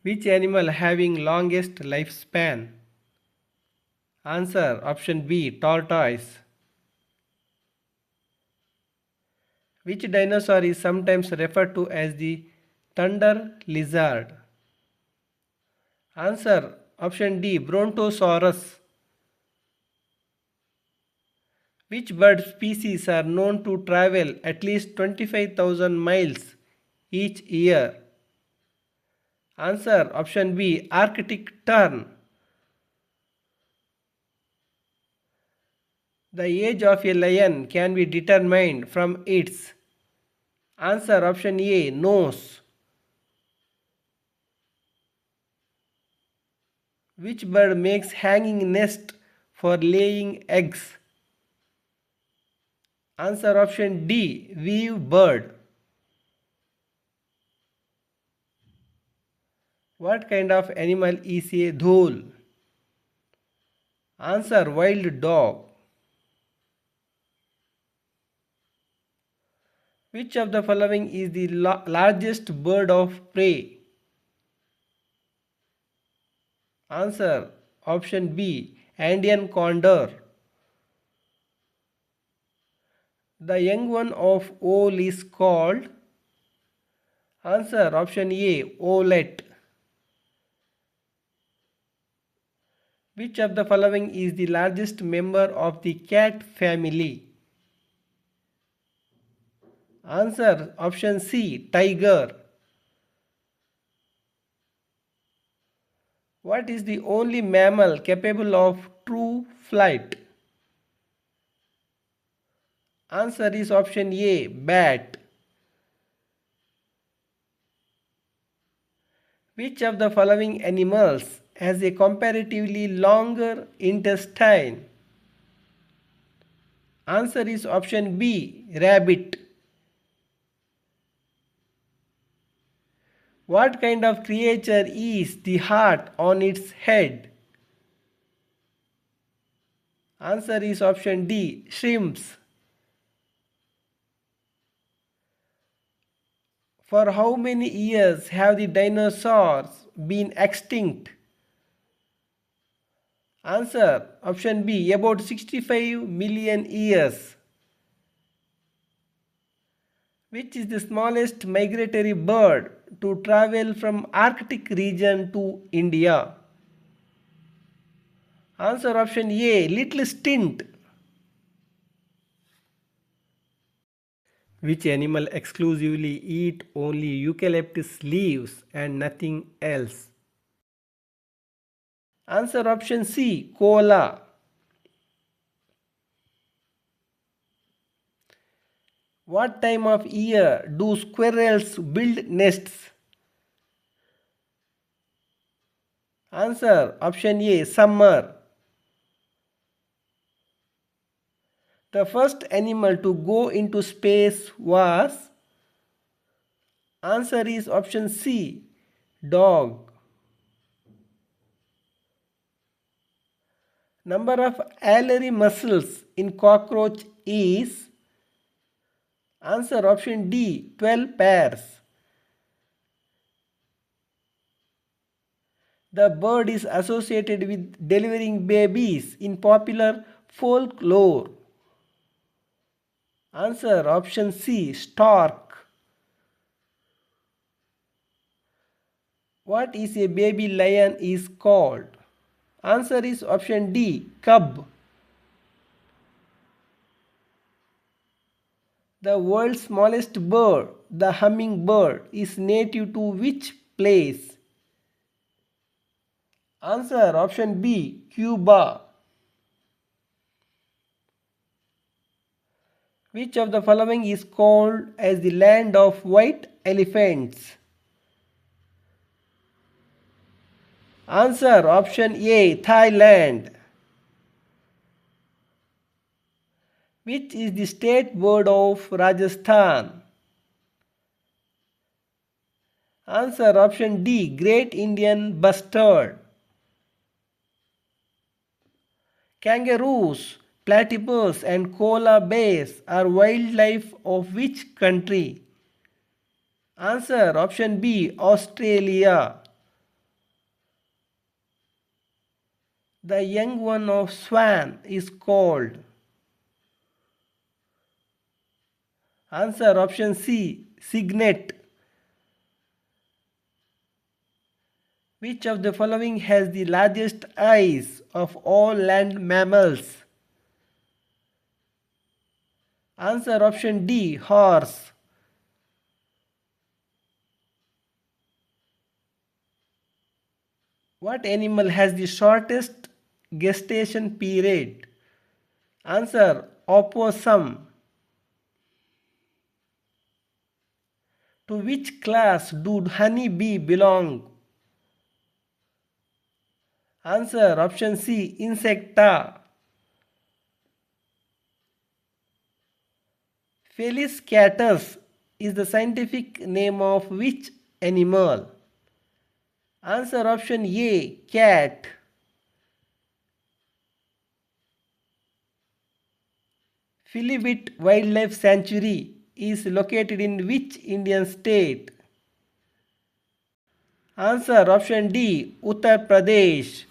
Which animal having longest lifespan? Answer option B, tortoise. Which dinosaur is sometimes referred to as the thunder lizard? Answer option D, Brontosaurus. Which bird species are known to travel at least 25,000 miles each year? Answer option B, Arctic tern. The age of a lion can be determined from its. Answer option A, nose. Which bird makes hanging nest for laying eggs? Answer option D, weave bird. What kind of animal is a dhole? Answer wild dog. Which of the following is the largest bird of prey? Answer option B, Andean condor. The young one of owl is called. Answer option A, owlet. Which of the following is the largest member of the cat family? Answer option C, tiger. What is the only mammal capable of true flight? Answer is option A, bat. Which of the following animals has a comparatively longer intestine? Answer is option B, rabbit. What kind of creature is the heart on its head? Answer is option D, shrimps. For how many years have the dinosaurs been extinct? Answer option B, about 65 million years. Which is the smallest migratory bird to travel from Arctic region to India? Answer option A, little stint. Which animal exclusively eat only eucalyptus leaves and nothing else? Answer option C, koala. What time of year do squirrels build nests? Answer option A, summer. The first animal to go into space was. Answer is option C, dog. Number of alveolar muscles in cockroach is. Answer option D, 12 pairs. The bird is associated with delivering babies in popular folklore. Answer option C, stork. What is a baby lion is called? Answer is option D, cub. The world's smallest bird, the hummingbird, is native to which place? Answer option B, Cuba. Which of the following is called as the land of white elephants? Answer option A, Thailand. Which is the state bird of Rajasthan? Answer option D, Great Indian Bustard. Kangaroos, platypus and koala bears are wildlife of which country? Answer option B, Australia. the young one of swan is called? Answer option C, cygnet. Which of the following has the largest eyes of all land mammals? Answer option D, horse. What animal has the shortest gestation period? Answer opossum. To which class do honey bee belong? Answer option C, insecta. Felis catus is the scientific name of which animal? Answer option A, cat. Philibit Wildlife Sanctuary is located in which Indian state? Answer option D, Uttar Pradesh.